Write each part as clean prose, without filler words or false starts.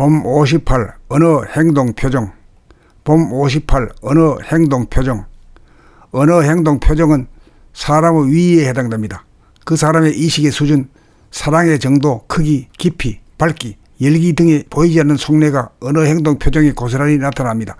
봄 58 언어 행동 표정. 봄 58 언어 행동 표정. 언어 행동 표정은 사람의 위에 해당됩니다. 그 사람의 이식의 수준, 사랑의 정도, 크기, 깊이, 밝기, 열기 등이 보이지 않는 속내가 언어 행동 표정이 고스란히 나타납니다.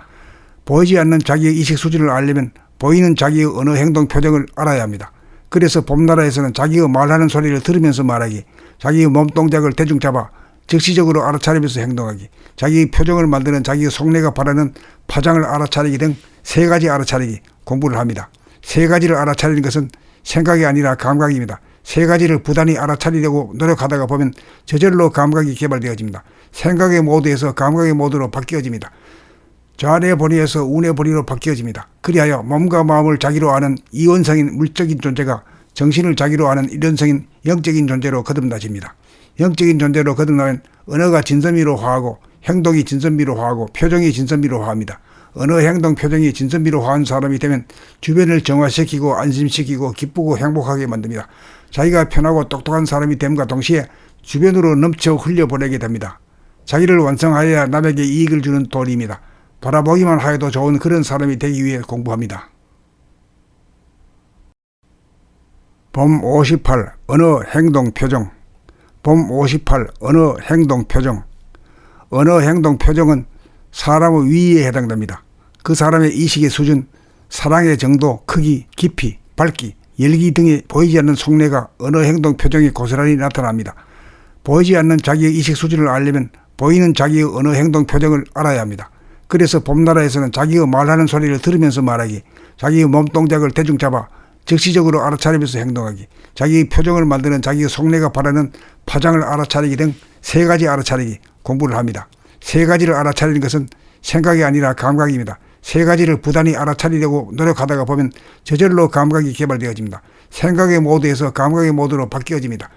보이지 않는 자기의 이식 수준을 알려면 보이는 자기의 언어 행동 표정을 알아야 합니다. 그래서 봄나라에서는 자기가 말하는 소리를 들으면서 말하기, 자기의 몸동작을 대충 잡아 즉시적으로 알아차리면서 행동하기, 자기의 표정을 만드는 자기의 속내가 바라는 파장을 알아차리기 등 세 가지 알아차리기 공부를 합니다. 세 가지를 알아차리는 것은 생각이 아니라 감각입니다. 세 가지를 부단히 알아차리려고 노력하다가 보면 저절로 감각이 개발되어집니다. 생각의 모드에서 감각의 모드로 바뀌어집니다. 좌뇌 본의에서 우뇌 본의로 바뀌어집니다. 그리하여 몸과 마음을 자기로 아는 이원성인 물적인 존재가 정신을 자기로 아는 일원성인 영적인 존재로 거듭나집니다. 영적인 존재로 거듭나면 언어가 진선미로 화하고 행동이 진선미로 화하고 표정이 진선미로 화합니다. 언어 행동 표정이 진선미로 화한 사람이 되면 주변을 정화시키고 안심시키고 기쁘고 행복하게 만듭니다. 자기가 편하고 똑똑한 사람이 됨과 동시에 주변으로 넘쳐 흘려보내게 됩니다. 자기를 완성하여야 남에게 이익을 주는 도리입니다. 바라보기만 하여도 좋은 그런 사람이 되기 위해 공부합니다. 봄 58 언어 행동 표정. 봄 58 언어 행동 표정. 언어 행동 표정은 사람의 위에 해당됩니다. 그 사람의 이식의 수준, 사랑의 정도, 크기, 깊이, 밝기, 열기 등이 보이지 않는 속내가 언어 행동 표정이 고스란히 나타납니다. 보이지 않는 자기의 이식 수준을 알려면 보이는 자기의 언어 행동 표정을 알아야 합니다. 그래서 봄나라에서는 자기가 말하는 소리를 들으면서 말하기, 자기의 몸동작을 대충 잡아 즉시적으로 알아차리면서 행동하기, 자기의 표정을 만드는 자기의 속내가 바라는 파장을 알아차리기 등 세 가지 알아차리기 공부를 합니다. 세 가지를 알아차리는 것은 생각이 아니라 감각입니다. 세 가지를 부단히 알아차리려고 노력하다가 보면 저절로 감각이 개발되어집니다. 생각의 모드에서 감각의 모드로 바뀌어집니다.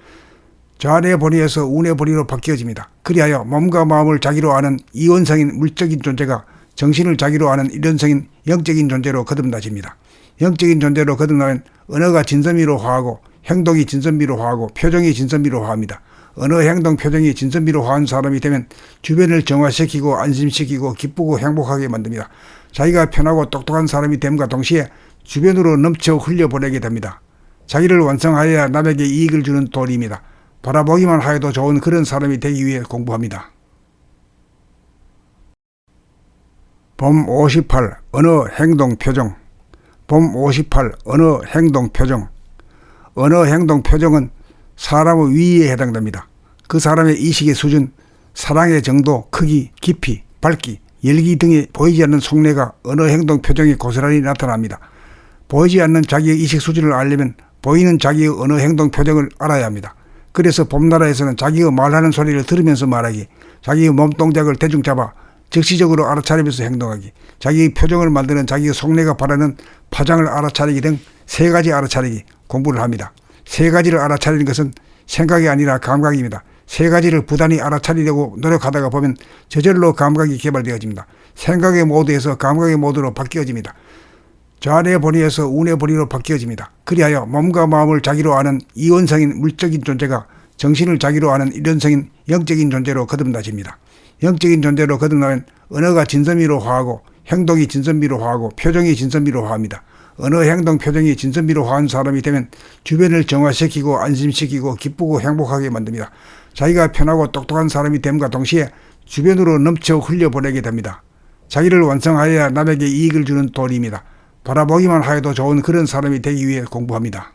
좌뇌 본의에서 우뇌 본의로 바뀌어집니다. 그리하여 몸과 마음을 자기로 아는 이원성인 물적인 존재가 정신을 자기로 아는 일원성인 영적인 존재로 거듭나집니다. 영적인 존재로 거듭나면 언어가 진선미로 화하고 행동이 진선미로 화하고 표정이 진선미로 화합니다. 언어 행동 표정이 진선미로 화한 사람이 되면 주변을 정화시키고 안심시키고 기쁘고 행복하게 만듭니다. 자기가 편하고 똑똑한 사람이 됨과 동시에 주변으로 넘쳐 흘려보내게 됩니다. 자기를 완성하여야 남에게 이익을 주는 도리입니다. 바라보기만 하여도 좋은 그런 사람이 되기 위해 공부합니다. 봄 58 언어 행동 표정. 봄 58 언어 행동 표정. 언어 행동 표정은 사람의 위에 해당됩니다. 그 사람의 이식의 수준, 사랑의 정도, 크기, 깊이, 밝기, 열기 등이 보이지 않는 속내가 언어 행동 표정이 고스란히 나타납니다. 보이지 않는 자기의 이식 수준을 알려면 보이는 자기의 언어 행동 표정을 알아야 합니다. 그래서 봄나라에서는 자기가 말하는 소리를 들으면서 말하기, 자기의 몸동작을 대충 잡아 즉시적으로 알아차리면서 행동하기, 자기의 표정을 만드는 자기의 속내가 바라는 파장을 알아차리기 등 세 가지 알아차리기 공부를 합니다. 세 가지를 알아차리는 것은 생각이 아니라 감각입니다. 세 가지를 부단히 알아차리려고 노력하다가 보면 저절로 감각이 개발되어집니다. 생각의 모드에서 감각의 모드로 바뀌어집니다. 좌뇌 본의에서 우뇌 본의로 바뀌어집니다. 그리하여 몸과 마음을 자기로 아는 이원성인 물적인 존재가 정신을 자기로 아는 일원성인 영적인 존재로 거듭나집니다. 영적인 존재로 거듭나면 언어가 진선미로 화하고 행동이 진선미로 화하고 표정이 진선미로 화합니다. 언어 행동 표정이 진선미로 화한 사람이 되면 주변을 정화시키고 안심시키고 기쁘고 행복하게 만듭니다. 자기가 편하고 똑똑한 사람이 됨과 동시에 주변으로 넘쳐 흘려보내게 됩니다. 자기를 완성하여야 남에게 이익을 주는 도리입니다. 바라보기만 하여도 좋은 그런 사람이 되기 위해 공부합니다.